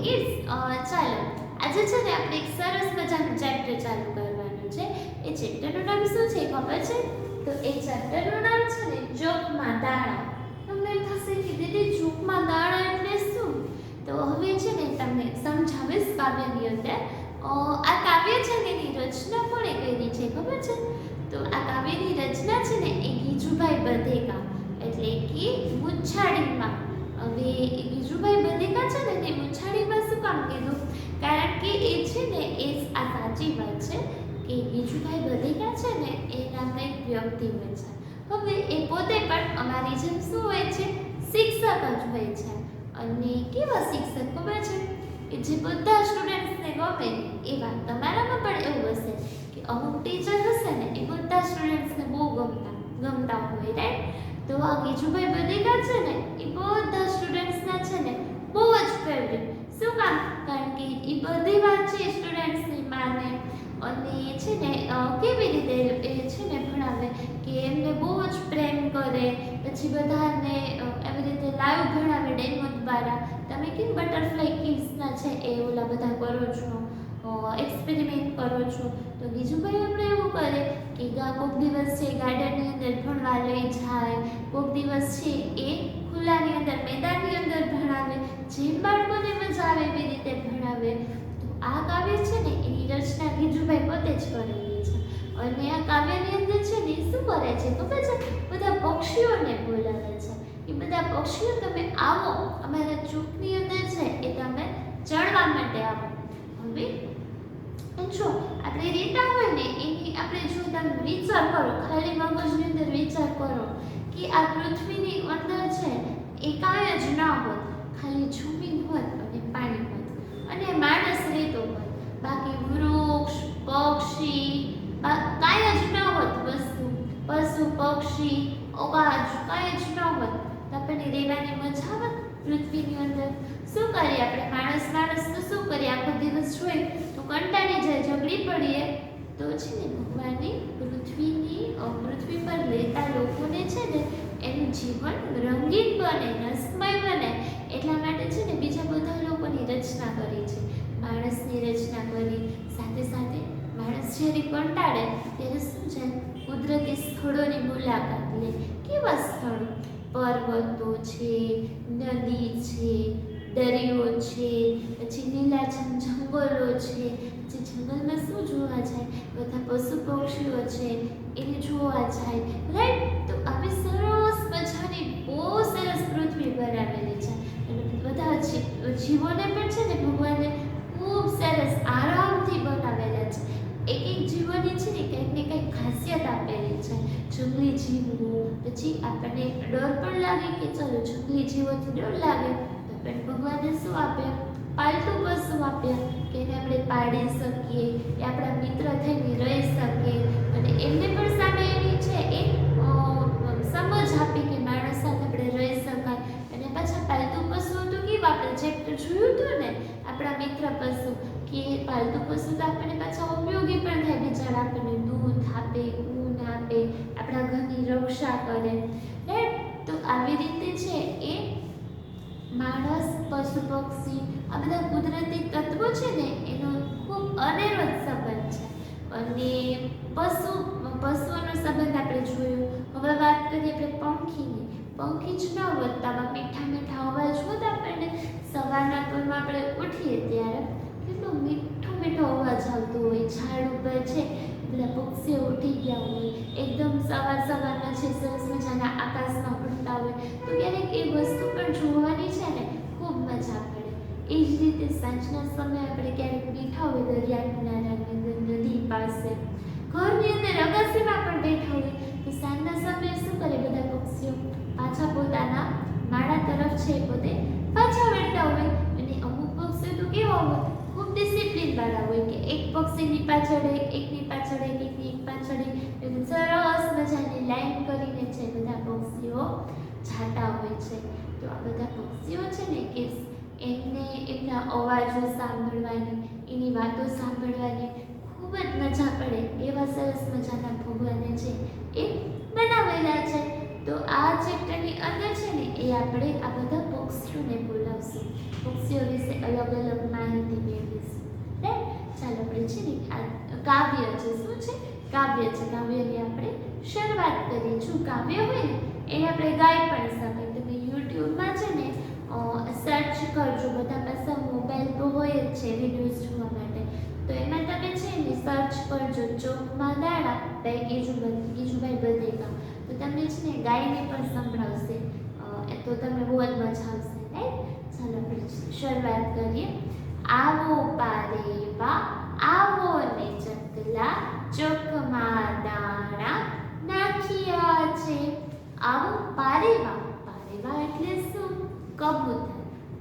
Kids, ચાલો આજે છે ને આપણે એક સરસ મજાનું ચેપ્ટર ચાલુ કરવાનું છે. એ ચેપ્ટરનું નામ શું છે ખબર છે? તો એ ચેપ્ટરનું નામ છે ને જોકમાં દાણા. તમને એમ થશે કે દીદી જોકમાં દાણા એટલે શું? તો હવે છે ને તમને સમજાવીશ કાવ્યની અંદર. આ કાવ્ય છે ને એની રચના કોણે કરી છે ખબર છે? તો આ કાવ્યની રચના છે ને એ ગીજુભાઈ બધેકા એટલે કે મુછાળીમાં. હવે એ ગીજુભાઈ બધેકા છે ને તે મુછાળીમાં શું કામ કીધું? કારણ કે એ છે ને એ આ સાચી વાત છે કે ગીજુભાઈ બધેકા છે ને એ નામનો એક વ્યક્તિ હોય છે. હવે એ પોતે પણ અમારી જેમ શું હોય છે? શિક્ષક જ હોય છે. અને કેવા શિક્ષક ખબર છે? કે જે બધા સ્ટુડન્ટ્સને ગમે એવા. તમારામાં પણ એવું હશે કે અમુક ટીચર હશે ને એ બધા સ્ટુડન્ટ્સને બહુ ગમતા હોય, રાઈટ? તો આ ગીજુભાઈ બધેકા છે ને એ બધા સ્ટુડન્ટ્સના છે ને બહુ જ ફેવરેટ. શું કામ? કારણ કે એ બધી વાત છે સ્ટુડન્ટ્સની માને અને છે ને કેવી રીતે એ છે ને ભણાવે કે એમને બહુ જ પ્રેમ કરે. પછી બધાને એવી રીતે લાઈવ ભણાવે ડેમો દ્વારા. તમે કેમ બટરફ્લાય કિડ્સના છે એ ઓલા બધા કરો છો, એક્સપેરિમેન્ટ કરો છો. તો ગીજુભાઈ આપણે એવું કરે કે કોઈક દિવસ છે ગાર્ડનની અંદર ભણવા લઈ જાય, કોઈક દિવસ છે એ ખુલ્લાની અંદર મેદાનની અંદર ભણાવે. જેમ બાળકોને મજા આવે એવી રીતે ભણાવે. તો આ કાવ્ય છે ને એની રચના ગીજુભાઈ પોતે જ કરેલી છે. અને આ કાવ્યની અંદર છે ને શું કરે છે ખબર છે? બધા પક્ષીઓને બોલાવે છે. એ બધા પક્ષીઓ તમે આવો અમારા ચોકની અંદર છે એ તમે ચડવા માટે આવો. હવે જો આપણે રહેતા હોય ને એની આપણે જો તમે વિચાર કરો, ખાલી મગજની અંદર વિચાર કરો કે આ પૃથ્વીની અંદર છે એ કાંઈ જ ના હોત, ખાલી જમીન હોત અને પાણી હોત અને માણસ રહેતો હોત. બાકી વૃક્ષ, પક્ષી કાંઈ જ ના હોત વસ્તુ, પશુ પક્ષી, અવાજ કાંઈ જ ન હોત તો આપણને રહેવાની મજા આવત પૃથ્વીની અંદર. શું કરીએ આપણે માણસ તો શું કરીએ? આખો દિવસ જોઈએ તો કંટાળી જાય, ઝઘડી પડીએ. તો છે ને ભગવાનની પૃથ્વી પર રહેતા લોકોને છે ને એનું જીવન રંગીન બને, રસમય બને એટલા માટે છે ને બીજા બધા લોકોની રચના કરી છે. માણસની રચના કરી. સાથે સાથે માણસ જ્યારે કંટાળે ત્યારે શું છે? કુદરતી સ્થળોની મુલાકાત લે. કેવા સ્થળો? પર્વતો છે, નદી છે, દરિયો છે, પછી લીલાછમ જંગલો છે. જે જંગલમાં શું જોવા જાય? બધા પશુ પક્ષીઓ છે એને જોવા જાય, રાઈટ? તો આવી સરસ મજાની બહુ સરસ પૃથ્વી બનાવેલી છે. અને બધા જીવોને પણ છે ને ભગવાને ખૂબ સરસ આરામથી બનાવેલા છે. એક જીવોની છે ને કંઈક ને કંઈક ખાસિયત આપેલી છે. જંગલી જીવો, પછી આપણને ડર પણ લાગે કે ચલો જંગલી જીવોથી ડર લાગે તો પણ ભગવાને શું આપ્યા? પાલતુ પશુ આપ્યા કે એને આપણે પાડી શકીએ, એ આપણા મિત્ર થઈને રહી શકે અને એમને પણ સામે એવી છે એ સમજ આપી કે માણસ સાથે આપણે રહી શકાય. અને પાછા પાલતુ પશુઓ તો કેવા? આપણે ચેપ્ટર જોયું હતું ને આપણા મિત્ર પશુ કે પાલતુ પશુ તો આપણને પાછા ઉપયોગી પણ થાય. બિચારા આપણને દૂધ આપે, ઊન આપે, આપણા ઘરની રક્ષા કરે, રાઈટ? તો આવી રીતે છે એ માણસ, પશુ પક્ષી આ બધા કુદરતી તત્વો છે ને એનો ખૂબ અનેરો સંબંધ છે. અને પશુઓનો સંબંધ આપણે જોયો. હવે વાત કરીએ આપણે પંખીની. પંખી જ ન હોત તો આવા મીઠા મીઠા અવાજ હોત આપણને. સવારના પોરમાં આપણે ઉઠીએ ત્યારે કેટલો મીઠો મીઠો અવાજ આવતો હોય. ઝાડ ઉપર છે બધા પક્ષીઓ ઉઠી ગયા હોય, એકદમ સવારમાં છે સરસ મજાના આકાશમાં ઉડતા હોય. તો ક્યારેક એ વસ્તુ પણ જોવાની છે ને ખૂબ મજા પડે. એ જ રીતે સાંજના સમયે આપણે ક્યારેક બેઠા હોય દરિયા કિનારાની અંદર, નદી પાસે, ઘરની અંદર અગાસીમાં પણ બેઠા હોય તો સાંજના સમયે શું કરે બધા પક્ષીઓ? પાછા પોતાના માળા તરફ છે પોતે પાછા વળતા હોય. અને અમુક પક્ષીઓ તો કેવા હોય? ખૂબ ડિસિપ્લિન વાળા હોય કે એક પક્ષીની પાછળ એકની પાછળ એકની પાછળ એક સરસ મજાની લાઈન કરીને છે બધા પક્ષીઓ જાતા હોય છે. તો આ બધા પક્ષીઓ છે ને કે એમને એમના અવાજો સાંભળવાની, એની વાતો સાંભળવાની ખૂબ જ મજા પડે એવા સરસ મજાના ભગવાને છે એ બનાવેલા છે. તો આ ચેપ્ટરની અંદર છે ને એ આપણે આ બધા પક્ષીઓને બોલાવશું, પક્ષીઓ વિશે અલગ અલગ માહિતી મેળવીશું, રાઈટ? ચાલો આપણે છે ને આ કાવ્ય છે, શું છે? કાવ્ય છે. કાવ્યની આપણે શરૂઆત કરીએ. જો કાવ્ય હોય ને એને આપણે ગાઈ પણ શકાય. તમે યુટ્યુબમાં છે ને સર્ચ કરજો, બધા પાસે મોબાઈલ તો હોય જ છે વિડીયોઝ જોવા માટે, તો એમાં તમે છે ને સર્ચ કરજો ચોકમાં દાણા બાઈ ગીજુભાઈ બધેકા, તો તમને છે ને ગાઈને પણ સંભળાવશે, તો તમને બહુ જ મજા આવશે, રાઈટ? ચાલો આપણે શરૂઆત કરીએ. આવો પારેવા આવો ને ચકલા, ચોકમાં દાણા નાખ્યા છે. આવો પારેવા, પારેવા એટલે શું? કબૂતર.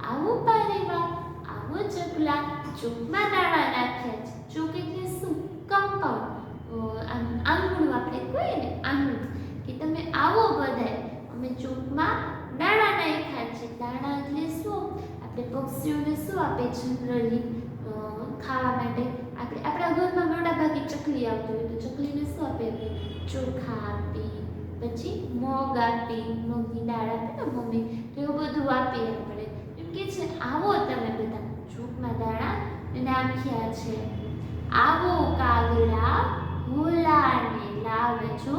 આવો પારેવા આવો ચકલા, ચોકમાં દાણા નાખ્યા છે. ચોક એટલે શું? કમ્પાઉન્ડ, આંગણું આપણે કહીએ ને, આંગણું, કે તમે આવો બધાય, અમે ચોકમાં દાણા નાખ્યા છે. દાણા એટલે શું? આપણે પક્ષીઓને શું આપે જનરલી ખાવા માટે? આપણે આપણા ઘરમાં મોટા ભાગે ચકલી આવતી હોય તો ચકલીને શું આપે? ચોખા આપી, પછી મગ આપી, મગની દાળ આપે ને મમ્મી, તો એવું બધું આપીએ આપણે. એમ કે છે આવો તમે બધા, ચોકમાં દાણા નાખ્યા છે. આવો કાગડા ભોલાને લાવજો,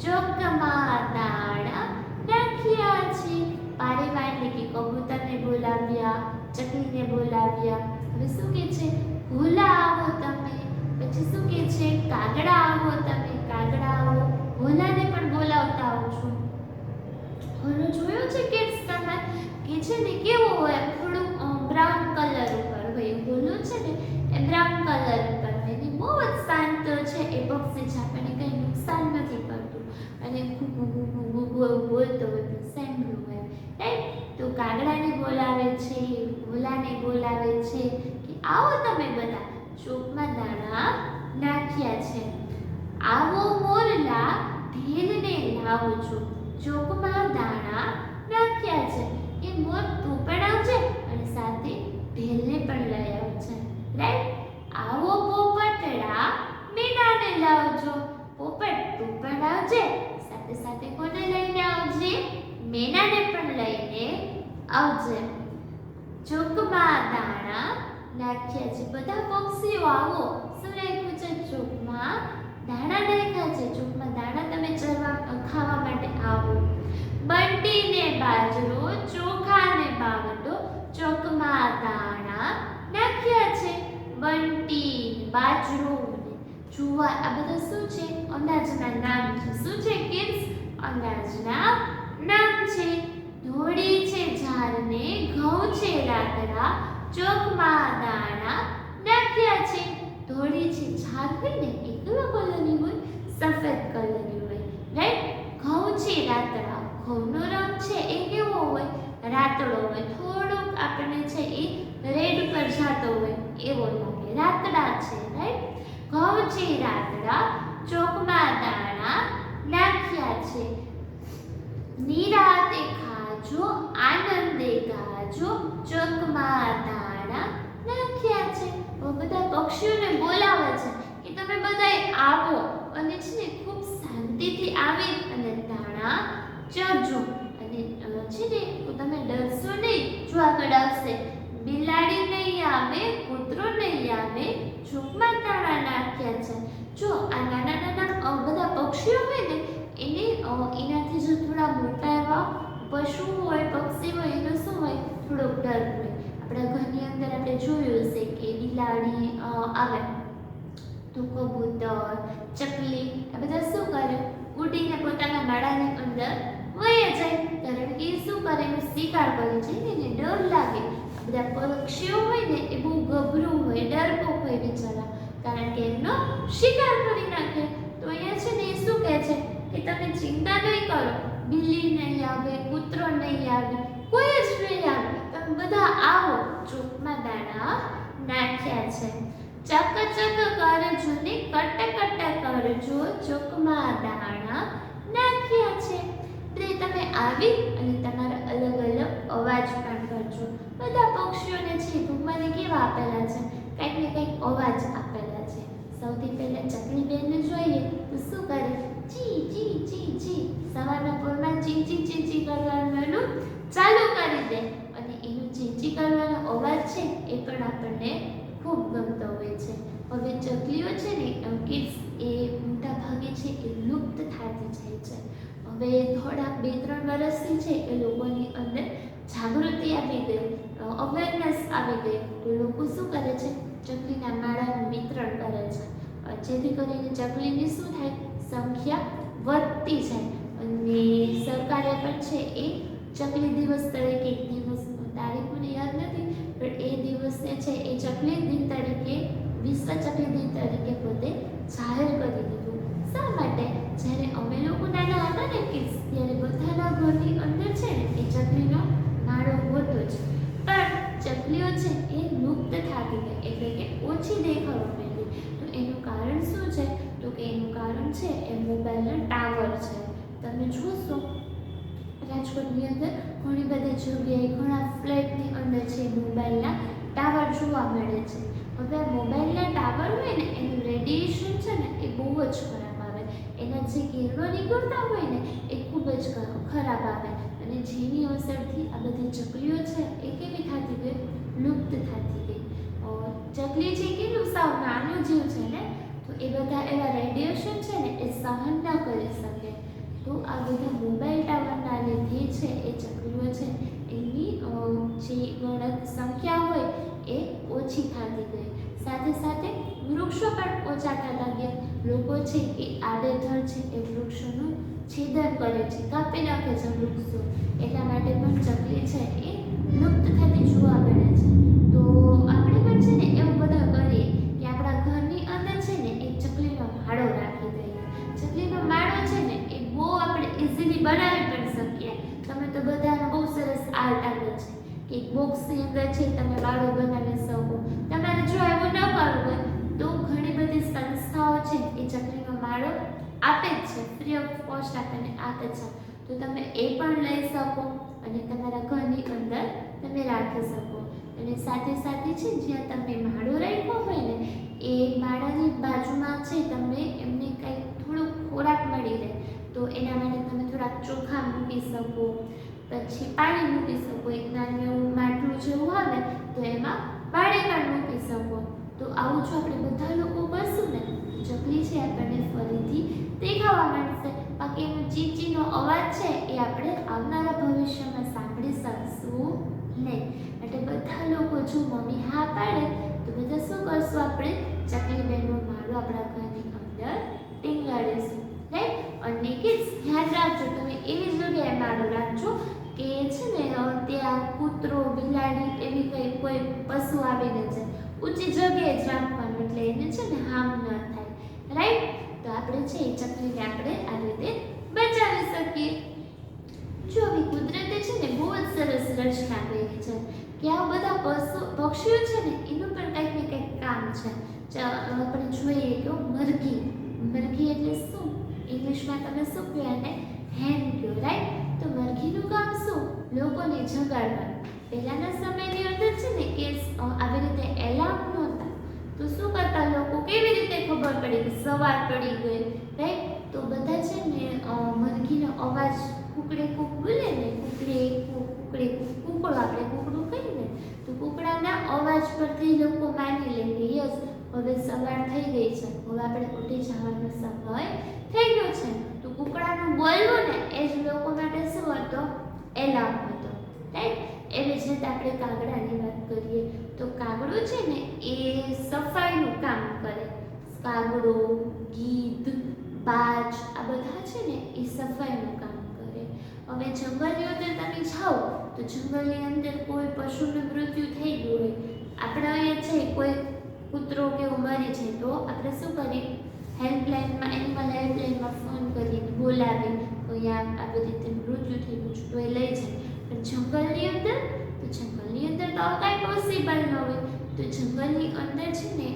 ચોકમાં દાણા નાખ્યા છે. પારેવા એટલે કે કબૂતરને બોલાવ્યા, ચકલીને બોલાવ્યા. હવે શું કે છે? ભોલા આવો તમે. પછી શું કે છે? કાગડા આવો તમે, કાગડા આવો. ભોલાને પણ બોલાવતા આવો છો. ભોલો જોયો છે કિડ્સ તમે? કે છે ને કેવો હોય? થોડું બ્રાઉન કલર ઉપર હોય. ભોલો છે ને એ બ્રાઉન કલર ઉપર હોય. એની બહુ જ શાંત છે એ પક્ષી છે, આપણને કંઈ નુકસાન નથી કરતું અને ખૂબ બોલતો હોય, સાંભળ્યું હોય, રાઈટ? તો કાગડાને બોલાવે છે, ભોલાને બોલાવે છે કે આવો તમે બધા, ચોકમાં દાણા નાખ્યા છે. આવો મોરલા ઢેલને લાવજો, ચોકમાં દાણા નાખ્યા છે. એ મોર તું પણ આવજે અને સાથે ઢેલને પણ લઈ આવજે, રાઈટ? આવો પોપટડા મીનાને લાવજો, પોપટ તું પણ આવજે, સાથે સાથે કોને લઈને આવજે? મેનાને પણ લઈને આવજે. ચોકમાં દાણા નાખ્યા છે. બધા પક્ષીઓ આવો. શું લખ્યું છે? ચોકમાં દાણા નાખ્યા છે. ચોકમાં દાણા તમે ખાવા માટે આવો. બંટીને બાજરો, ચોખાને બાવટો, ચોકમાં દાણા નાખ્યા છે. બંટી, બાજરો, જુવાર, આ બધા શું છે? અનાજના નામ છે. શું છે કિડ્સ? અનાજના નામ છે. ધોળી છે ઝાડને, ઘઉં છે રાતડા, ચોકમાં દાણા નાખ્યા છે. ધોળી છે ઝાડ હોય ને એ કેવા કલરની હોય? સફેદ કલરની હોય, રાઈટ? ઘઉં છે રાતડા, ઘઉંનો રંગ છે એ કેવો હોય? રાતડો હોય. થોડોક આપણને છે એ રેડ પર જાતો હોય એવો લાગે, રાતડા છે, રાઈટ? ઘઉં છે રાતડા, ચોકમાં દાણા નાખ્યા છે. નિરાતે ખાજો, આનંદે ગાજો, ચોકમાં દાણા નાખ્યા છે. બધા પક્ષીઓને બોલાવે છે કે તમે બધાય આવો અને છે ને ખૂબ શાંતિથી આવી અને દાણા ચરજો. અને છે ને તમે ડરશો નહીં. જો આગળ આવશે બિલાડી નહીં આવે, કૂતરો નહીં આવે, ચોકમાં દાણા નાખ્યા છે. જો આ નાના નાના બધા પક્ષીઓ હોય ને એને એનાથી જો થોડા મોટા એવા પશુ હોય, પક્ષી હોય, એનો શું હોય? થોડોક ડર હોય. આપણા ઘરની અંદર આપણે જોયું હશે કે બિલાડી આવે તો કબૂતર, ચકલી આ બધા શું કરે? ઉડીને પોતાના માળાની અંદર વહી જાય, કારણ કે એ શું કરે? એનો શિકાર કરે છે ને એને ડર લાગે. આ બધા પક્ષીઓ હોય ને એ બહુ ગભરું હોય, ડરપોક હોય બિચારા, કારણ કે એમનો શિકાર કરી નાખે. તો અહીંયા છે ને એ શું કહે છે કે તમે ચિંતા નહીં કરો, બિલ્લી નહીં આવે, કૂતરો નહીં આવે, કોઈ જ નહીં આવે, તમે બધા આવો, ચોકમાં દાણા નાખ્યા છે. ચક ચક કરજો ને કટ કટ કરજો, ચોકમાં દાણા નાખ્યા છે. એટલે તમે આવી અને તમારા અલગ અલગ અવાજ પણ કરજો. બધા પક્ષીઓને છે ભગવાને કેવા આપેલા છે? કંઈક ને કંઈક અવાજ આપેલા છે. સૌથી પહેલા ચકલી બેનને જોઈએ તો શું કરે? ચી ચી ચી ચી સવારના પોરમાં ચી કરવાનું એનું ચાલુ કરી દે અને એનું ચી કરવાનો અવાજ છે એ પણ આપણને ખૂબ ગમતો હોય છે. હવે ચકલીઓ છે ને કિડ્સ એ મોટા ભાગે છે એ લુપ્ત થતી જાય છે. હવે થોડા 2-3 વર્ષથી છે એ લોકોની અંદર જાગૃતિ આવી ગઈ, અવેરનેસ આવી ગઈ, તો લોકો શું કરે છે, ચકલીના માળાનું વિતરણ કરે છે, જેથી કરીને ચકલીની શું થાય, સંખ્યા વધતી જાય. અને સરકારે પણ છે એ ચકલી દિવસ તરીકે, એક દિવસ તારીખ મને યાદ નથી, પણ એ દિવસને છે એ ચકલી દિન તરીકે, વિશ્વ ચકલી દિન તરીકે પોતે જાહેર કરી દીધું. શા માટે? જ્યારે અમે લોકો નાના હતા ને કિડ્સ, ત્યારે બધાના ઘરની અંદર છે ને એ ચકલીનો માળો હોતો જ, પણ ચકલીઓ છે એ લુપ્ત થતી ગઈ, એટલે કે ઓછી દેખાવા માંડી. તો એનું કારણ શું છે? તો કે એનું કારણ છે એ મોબાઈલના ટાવર છે. તમે જોશો રાજકોટની અંદર ઘણી બધી જગ્યાએ, ઘણા ફ્લેટની અંદર છે મોબાઈલના ટાવર જોવા મળે છે. હવે મોબાઈલના ટાવર હોય ને એનું રેડિયેશન છે ને એ બહુ જ ખરાબ આવે, એના જે કિરણો નીકળતા હોય ને એ ખૂબ જ ખરાબ આવે, અને જેની અસરથી આ બધી ચકલીઓ છે એ કેવી થતી ગઈ, લુપ્ત થતી ગઈ. ચકલી છે કેટલું સાવ નાનું જીવ છે ને, તો એ બધા એવા રેડિયેશન છે ને એ સહન ન કરી શકે. તો આ બધા મોબાઈલ ટાવરના લીધે છે એ ચકલીઓ છે એની જે સંખ્યા હોય એ ઓછી થતી ગઈ. સાથે સાથે વૃક્ષો પણ ઓછા થતા ગયા. લોકો છે એ આડેધડ છે એ વૃક્ષોનું છેદન કરે છે, કાપી નાખે છે વૃક્ષો, એટલા માટે પણ ચકલી છે એ લુપ્ત થતી જોવા મળે છે. તો આપણે પણ છે ને એવું બધા કરીએ કે આપણા ઘરની અંદર છે ને એક ચકલીનો માળો રાખી દઈએ. ચકલીનો માળો છે ને એ બહુ આપણે ઇઝીલી બનાવી પણ શકીએ. તમે તો બધાનો બહુ સરસ આર્ટ આવે છે કે એક બોક્સની અંદર છે તમે માળો બનાવી શકો. તમારે જો એવું ન કરવું હોય તો ઘણી બધી સંસ્થાઓ છે એ ચકલીનો માળો આપે જ છે, ફ્રી ઓફ કોસ્ટ આપણને આપે છે. તો તમે એ પણ લઈ શકો અને તમારા ઘરની અંદર તમે રાખી શકો. અને સાથે સાથે છે જ્યાં તમે માળો રાખ્યો હોય ને એ માળાની બાજુમાં છે તમને એમને કંઈક થોડુંક ખોરાક મળી રહે, તો એના માટે તમે થોડાક ચોખા મૂકી શકો, પછી પાણી મૂકી શકો, એક નાનું એવું માટલું જેવું આવે તો એમાં પાણી પણ મૂકી શકો. તો આવું જો આપણે બધા લોકો કરશું ને તો ચકલી છે આપણને ફરીથી દેખાવા માંડશે. બાકી એનો ચીચીનો અવાજ છે એ આપણે આવનારા ભવિષ્યમાં સાંભળી શકશું નહીં. એટલે બધા લોકો જો મમ્મી હા પાડે તો બધા શું કરશું, આપણે ચકલી બેનનો માળો આપણા ઘરની અંદર ટીંગાડીશું, રાઈટ. અને કિડ્સ ધ્યાન રાખજો, તમે એવી જગ્યાએ માળો રાખજો કે છે ને ત્યાં કૂતરો, બિલાડી એવી કંઈ કોઈ પશુ આવીને જાય, ઊંચી જગ્યાએ જ રાખવાનું, એટલે એને છે ને હાર્મ ન થાય, રાઈટ. તો આપણે છે એ ચકલીને આપણે આ રીતે બચાવી શકીએ. જો હવે કુદરતે છે ને બહુ જ સરસ રચના કરી છે કે આ બધા પક્ષીઓ છે ને એનું પણ કંઈક ને કંઈક કામ છે. આપણે જોઈએ કે મરઘી, મરઘી એટલે શું, ઇંગ્લિશમાં તમે શું કહો એને હેન કહો, રાઈટ. તો મરઘીનું કામ શું, લોકોને જગાડવાનું. પહેલાના સમયની અંદર છે ને કે આવી રીતે એલાર્મ નહોતા, તો શું કરતા લોકો, કેવી રીતે ખબર પડી કે સવાર પડી ગઈ, રાઈટ. તો બધા છે ને મરઘીનો અવાજ કુકડે કૂક બોલે ને, કુકડે કૂકડો આપણે કૂકડું કહીએ ને, તો કૂકડાના અવાજ પરથી લોકો માની લે કે યસ હવે સવાર થઈ ગઈ છે, હવે આપણે ઉઠી જવાનો સમય થઈ ગયો છે. તો કૂકડાનું બોલવું ને એ જ લોકો માટે શું હતો, એલાર્મ હતો, રાઈટ. એવી જ રીતે આપણે કાગડાની વાત કરીએ તો કાગડો છે ને એ સફાઈનું કામ કરે. કાગડો, ગીધ, બાજ આ બધા છે ને એ સફાઈનું કામ કરે. હવે જંગલની અંદર તમે જાઓ તો જંગલની અંદર કોઈ પશુનું મૃત્યુ થઈ ગયું હોય, આપણે અહીંયા છે કોઈ કૂતરો કે એવું મરી જાય તો આપણે શું કરીએ, હેલ્પલાઇનમાં, એનિમલ હેલ્પલાઇનમાં ફોન કરીને બોલાવીએ તો અહીંયા આવી રીતે મૃત્યુ થઈ ગયું છે તો એ લઈ જાય. પણ જંગલની અંદર તો કાંઈ પોસિબલ ન હોય. તો જંગલની અંદર છે ને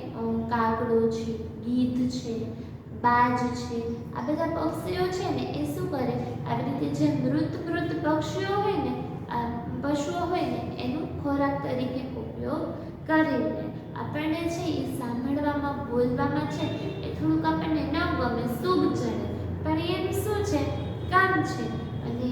કાગડો છે, ગીધ છે, બાજ છે, આ બધા પક્ષીઓ છે ને એ શું કરે, આવી રીતે જે મૃત પક્ષીઓ હોય ને, આ પશુઓ હોય ને એનું ખોરાક તરીકે ઉપયોગ કરી લે. આપણને છે એ સાંભળવામાં, બોલવામાં છે એ થોડુંક આપણને ન ગમે, શુભ ચડે, પણ એનું શું છે, કામ છે. અને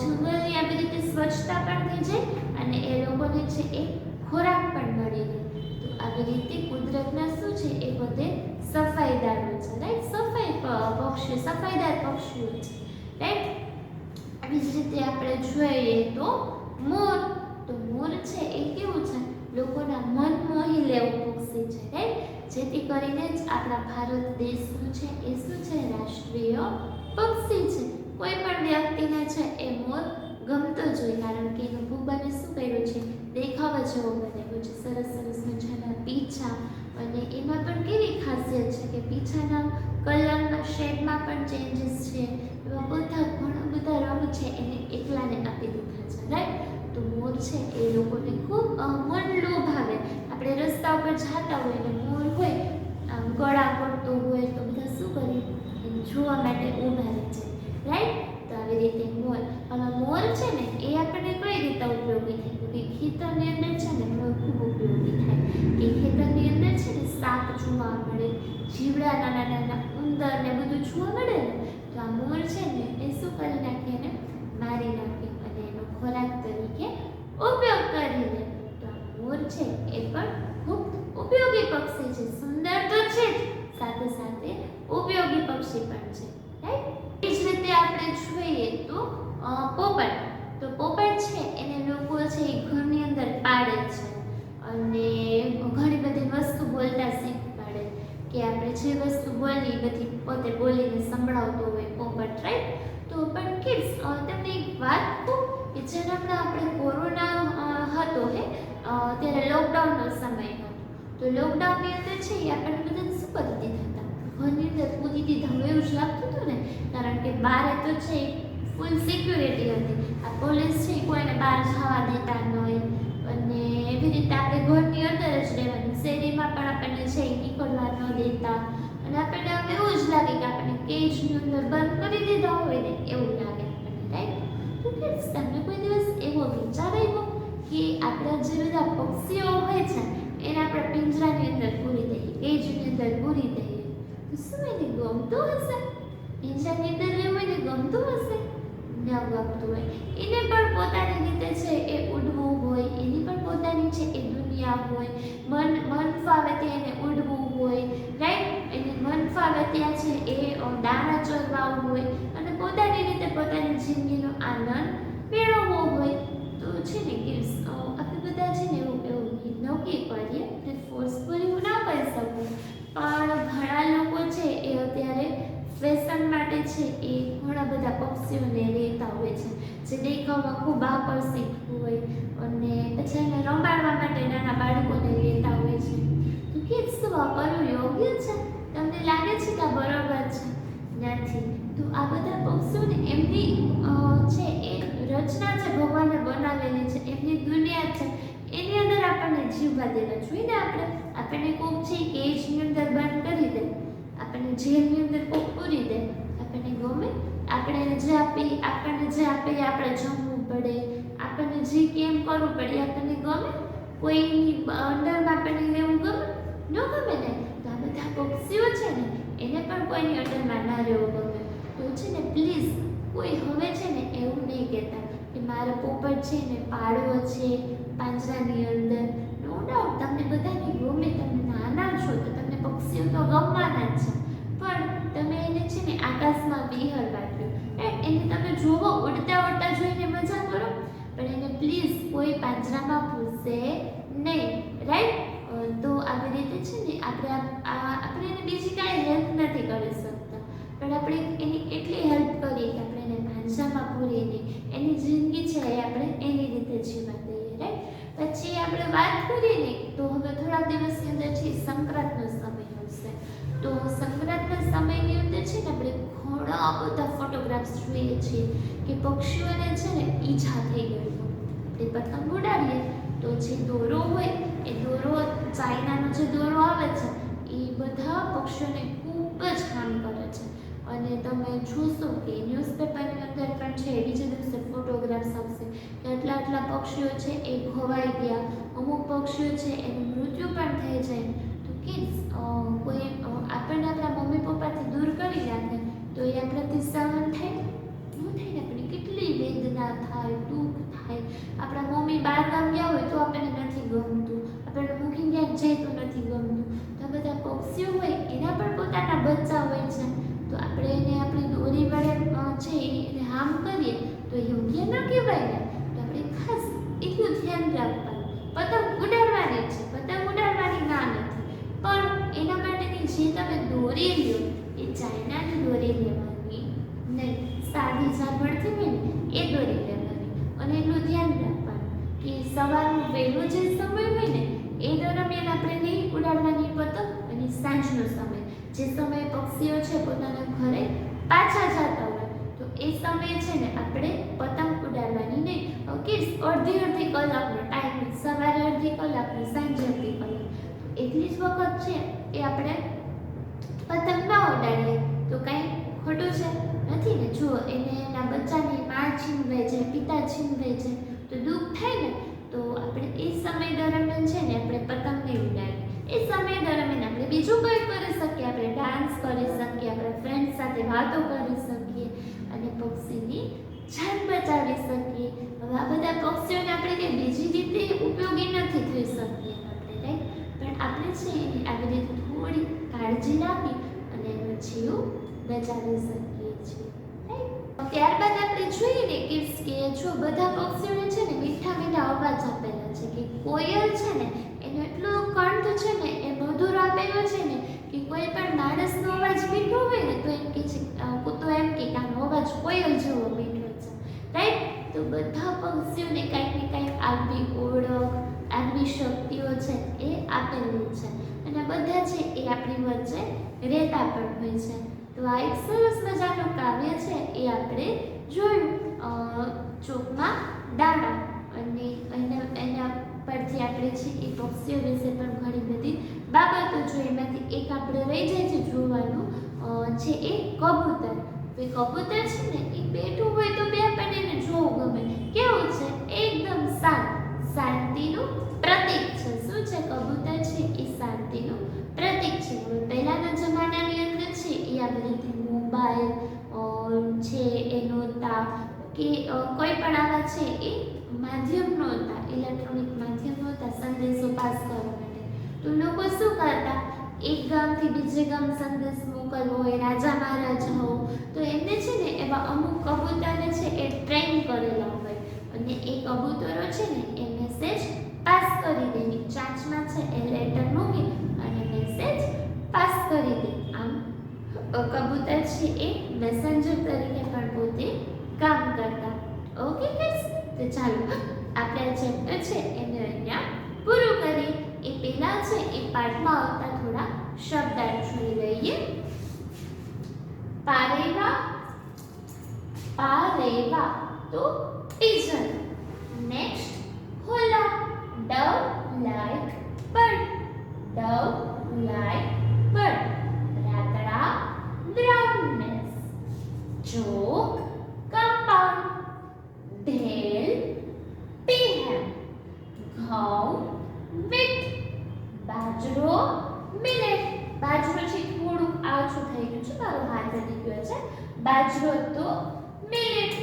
જંગલની આવી રીતે સ્વચ્છતા પણ થઈ જાય અને એ લોકોને છે એ ખોરાક પણ મળી રહે. તો આવી રીતે કુદરતના શું છે એ બધે સફાઈદારો છે, રાઈટ. સફાઈદાર પક્ષીઓ છે, રાઈટ. આવી જ રીતે આપણે જોઈએ તો મોર. તો મોર છે એ કેવું છે, લોકોના મન મોહી લેવું પક્ષી છે, રાઈટ. જેથી કરીને જ આપણા ભારત દેશનું છે એ શું છે, રાષ્ટ્રીય પક્ષી છે. કોઈ પણ વ્યક્તિને છે એ મોર ગમતો જ હોય, કારણ કે એનું ભૂબાને શું કર્યું છે, દેખાવા જેવો બનાવ્યો છે. સરસ સરસ મજાના પીછા, અને એમાં પણ કેવી ખાસિયત છે કે પીછાના કલરના શેડમાં પણ ચેન્જીસ છે. એવા બધા ઘણા બધા રંગ છે એને એકલાને આપી દીધા છે, રાઈટ. તો મોર છે એ લોકોને ખૂબ મન લોભાવે. આપણે રસ્તા ઉપર જતા હોય ને મોર હોય, ગળા કરતો હોય તો બધા શું કરીએ, એને જોવા માટે ઊભા રહે છે, રાઈટ. તો આવી રીતે મોર. હવે મોર છે ને એ આપણને કઈ રીતે ઉપયોગી થાય, તો કે ખેતરની અંદર છે ને મોર ખૂબ ઉપયોગી થાય. કે ખેતરની અંદર છે ને સાપ જોવા મળે, જીવડા, નાના નાના ઉંદર ને બધું જોવા મળે ને, તો આ મોર છે ને એ શું કરી નાખે, એને મારી નાખે અને એનો ખોરાક તરીકે ઉપયોગ કરી લે. તો આ મોર છે એ પણ ખૂબ ઉપયોગી પક્ષી છે. સુંદર તો છે જ, સાથે સાથે ઉપયોગી પક્ષી પણ છે, રાઈટ. એ જ રીતે આપણે જોઈએ તો પોપટ. તો પોપટ છે એને લોકો છે એ ઘરની અંદર પાળે છે અને ઘણી બધી વસ્તુ બોલતા શીખવાડે, કે આપણે જે વસ્તુ બોલી બધી પોતે બોલીને સંભળાવતો હોય પોપટ, રાઈટ. તો પણ કિડ્સ, તમને એક વાત કહું કે જ્યારે આપણે કોરોના હતો ત્યારે લોકડાઉનનો સમય હતો. તો લોકડાઉનની અંદર છે એ આપણને બધાને શું કરી દીધા હતા, ઘરની અંદર પૂરી દીધા હોય એવું જ લાગતું હતું ને, કારણ કે બહાર તો છે ફૂલ સિક્યુરિટી હતી. આ પોલીસ છે કોઈને બહાર જવા દેતા ન હોય, અને એવી રીતે આપણે ઘરની અંદર જ રહેવાનું. શેરીમાં પણ આપણને છે એ નીકળવા ન દેતા, અને આપણને એવું જ લાગે કે આપણને કેજની અંદર બંધ કરી દીધા હોય ને એવું લાગે આપણને, રાઈટ. તો કિડ્સ, તમને કોઈ દિવસ એવો વિચાર આવ્યો કે આપણા જે બધા પક્ષીઓ હોય છે એને આપણે પિંજરાની અંદર પૂરી દઈએ, કેજની અંદર પૂરી દઈએ, તો શું એને ગમતું હશે? પિંજરાની અંદર રહેવું એને ગમતું હશે? ન ગમતું હોય. એને પણ પોતાની રીતે છે એ ઉડવું હોય, એની પણ પોતાની છે એ દુનિયા હોય. મન ફાવે ત્યાં એને ઉડવું હોય, રાઈટ. એને મન ફાવે ત્યાં છે એ દાણા ચોરવા હોય અને પોતાની રીતે પોતાની જિંદગીનો આનંદ મેળવવો હોય. તો છે ને કિડ્સ, આપણે બધા છે ને એવું નક્કી કરીએ, એટલે ફોર્સફુલી હું ના કરી શકું, પણ ઘણા લોકો છે એ અત્યારે ફેશન માટે છે એ ઘણા બધા પક્ષીઓને લેતા હોય છે, જે દેખાવમાં ખૂબ આકર્ષિત હોય, અને પછી એને રમાડવા માટે નાના બાળકોને લેતા હોય છે. તો કિડ્સ, શું આ કરવું યોગ્ય છે? તમને લાગે છે કે આ બરોબર છે? નથી. તો આ બધા પક્ષીઓને એમની છે એ રચના છે ભગવાને બનાવેલી છે, એમની દુનિયા છે, એની અંદર આપણને જીવવા દેવા જોઈએ ને. આપણને કોક છે કેજની અંદર બંધ કરી દે, આપણને જેલની અંદર કોક પૂરી દે, આપણને ગમે? આપણને જે આપે આપણે જમવું પડે, આપણને જે કેમ કરવું પડે આપણને ગમે? કોઈની અંડરમાં આપણને રહેવું ગમે? ન ગમે ને. તો આ બધા પક્ષીઓ છે ને એને પણ કોઈની અંડરમાં ના રહેવું ગમે. તો છે ને પ્લીઝ કોઈ હવે છે ને એવું નહીં કહેતા કે મારો પોપટ છે ને પાળવો છે પાંજરાની અંદર. નો ડાઉટ તમને બધાને ગમે, તમે નાના છો તો તમને પક્ષીઓ તો ગમવાના જ છે, પણ તમે એને છે ને આકાશમાં વિહરવા દો, એને તમે જુઓ ઉડતા ઉડતા જોઈને મજા કરો, પણ એને પ્લીઝ કોઈ પાંજરામાં પૂરશે નહીં, રાઈટ. તો આવી રીતે છે ને આપણે એને બીજી કાંઈ હેલ્પ નથી કરી શકતા, પણ આપણે એની એટલી હેલ્પ કરીએ કે આપણે એને પાંજરામાં પૂરીને એની જિંદગી છે એ આપણે એની રીતે જીવવા દઈએ, રાઈટ. પછી આપણે વાત કરીએ ને તો હવે થોડાક દિવસની અંદર છે સંક્રાંતનો સમય આવશે. તો સંક્રાંતના સમયની અંદર છે ને આપણે ઘણા બધા ફોટોગ્રાફ્સ જોઈએ છીએ કે પક્ષીઓને છે ને ઈજા થઈ ગઈ હોય. આપણે પતંગ ઉડાડીએ તો જે દોરો હોય એ દોરો, ચાઇનાનો જે દોરો આવે છે એ બધા પક્ષીઓને ખૂબ જ હાર્મ કરે છે. અને તમે જોશો કે ન્યૂઝપેપરની અંદર પણ છે બીજા દિવસે ફોટોગ્રાફ્સ આવશે કે આટલા પક્ષીઓ છે એ ખોવાઈ ગયા, અમુક પક્ષીઓ છે એનું મૃત્યુ પણ થઈ જાય. તો કિડ્સ, કોઈ આપણને આપણા મમ્મી પપ્પાથી દૂર કરી રાખે તો એ આપણાથી સહન થાય ન થાય ને. આપણે કેટલી વેદના થાય, દુઃખ થાય. આપણા મમ્મી બહાર ગામ ગયા હોય તો આપણને નથી ગમતું, આપણે મૂકીને ક્યાંક જાય તો નથી ગમતું. તો આ બધા પક્ષીઓ હોય એના પણ પોતાના બચ્ચા હોય છે. તો આપણે એને આપણી દોરી વડે છે એને હાર્મ કરીએ તો યોગ્ય ન કહેવાય ને. તો આપણે ખાસ એટલું ધ્યાન રાખવાનું. પતંગ ઉડાડવાની છે, પતંગ ઉડાડવાની ના નથી, પણ એના માટેની જે તમે દોરી લ્યો એ ચાઇનાની દોરી લેવાની નહીં, સાદી ઝાડવડથી હોય ને એ દોરી લેવાની. અને એટલું ધ્યાન રાખવાનું કે સવારનો વહેલો જે સમય હોય ને એ દરમિયાન આપણે નહીં ઉડાડવાની પતંગ, અને સાંજનો સમય જે સમયે પક્ષીઓ છે પોતાના ઘરે પાછા જતા હોય તો એ સમયે છે ને આપણે પતંગ ઉડાડવાની નહીં. ઓકે, અડધી કલાકનો ટાઈમ, સવારે અડધી કલાકનો, સાંજે અડધી કલાક, એટલી જ વખત છે એ આપણે પતંગ ન ઉડાડીએ તો કાંઈ ખોટું છે નથી ને. જુઓ, એને એના બચ્ચાની માં છીનવે છે, પિતા છીનવે છે તો દુઃખ થાય ને. તો આપણે એ સમય દરમિયાન છે ને આપણે પતંગ નહીં ઉડાડીએ. એ સમય દરમિયાન આપણે બીજું કંઈ કરી શકીએ, આપણે ડાન્સ કરી શકીએ, આપણે ફ્રેન્ડ સાથે વાતો કરી શકીએ અને પક્ષીની જાન બચાવી શકીએ. હવે આ બધા પક્ષીઓને આપણે કંઈ બીજી રીતે ઉપયોગી નથી થઈ શકીએ આપણે, રાઈટ? પણ આપણે છે એની આવી રીતે થોડી કાળજી રાખી અને એનો જીવ બચાવી શકીએ છીએ, રાઈટ? ત્યારબાદ આપણે જોઈએ ને કે જો બધા પક્ષીઓને છે ને મીઠા મીઠા અવાજ આપેલા છે કે કોયલ છે ને એનો એટલો કંઠ છે ને એ મધુર આપેલો છે ને કે કોઈ પણ માણસનો અવાજ મીઠો હોય ને તો એમ કે છે, કૂતો એમ કે આનો અવાજ કોયલ જેવો મીઠો છે, રાઈટ? તો બધા પક્ષીઓને કાંઈક ને કાંઈક આગવી ઓળખ, આગવી શક્તિઓ છે એ આપેલી છે અને બધા છે એ આપણી વચ્ચે રહેતા પણ હોય છે. તો આ એક સરસ મજાનું કાવ્ય છે એ આપણે જોયું, ચોકમાં દાણા. અને એના પરથી આપણે છે એ પક્ષીઓ વિશે પણ ઘણી બધી બાબતો જોઈ. એમાંથી એક આપણે રહી જાય છે જોવાનું છે એ કબૂતર. તો એ કબૂતર છે ને એ બેઠું હોય તો બે આપણને એને જોવું ગમે. કેવું છે? એકદમ શાંત, શાંતિનું પ્રતીક છે. શું છે? કબૂતર છે એ શાંતિનું પ્રતીક છે. હવે પહેલાના જમાનાની અંદર છે એ આ બધી મોબાઈલ છે એ નહોતા કે કોઈ પણ આવા છે એ માધ્યમ નહોતા, ઇલેક્ટ્રોનિક માધ્યમ નહોતા સંદેશો પાસ કરવા માટે. તો લોકો શું કરતા, એક ગામથી બીજે ગામ સંદેશ મોકલવો હોય, રાજા મહારાજા હો તો એમને છે ને એવા અમુક કબૂતરને છે એ ટ્રેન કરેલા હોય અને એ કબૂતરો છે ને એ મેસેજ પાસ કરી દે. ચાંચમાં છે એ લેટર મૂકી અને મેસેજ પાસ કરી દે. આમ કબૂતર છે એ મેસેન્જર તરીકે પણ પોતે કામ કરતા. ઓકે ગાઈસ, તો ચાલો આપણે આ ચેપ્ટર છે એને અહીંયા પૂરું કરીએ. એ પહેલા છે એ પાઠમાં આવતા થોડા શબ્દાર્થ જોઈ લઈએ. પારેવા, પારેવા તો pigeon. નેક્સ્ટ હોલા, dove like bird, dove like bird. રાતડા, browness. Joke, compound. ઢેલ, peaham. ઘઉં, wheat. બાજરો, millet. બાજરો છે થોડુંક આછું થઈ ગયું છે, મારો હાથ અડી ગયો છે. બાજરો તો millet.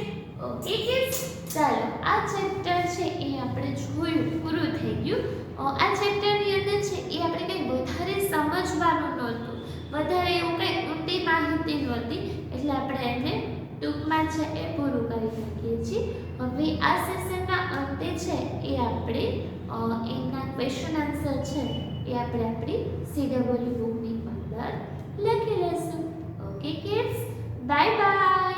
ઓકે કિડ્સ, ચાલો આ ચેપ્ટર છે એ આપણે જોયું, પૂરું થઈ ગયું. આ ચેપ્ટરની અંદર છે એ આપણે કંઈ વધારે સમજવાનું નહોતું, વધારે એવું કંઈ ઊંડી માહિતી નહોતી, એટલે આપણે એને ટૂંકમાં છે એ પૂરું કરી શકીએ છીએ. હવે આ સેશનના અંતે છે એ આપણે એના ક્વેશ્ચન આન્સર છે એ આપણે આપણી CW બુકની અંદર લખી લઈશું. Okay kids, bye bye.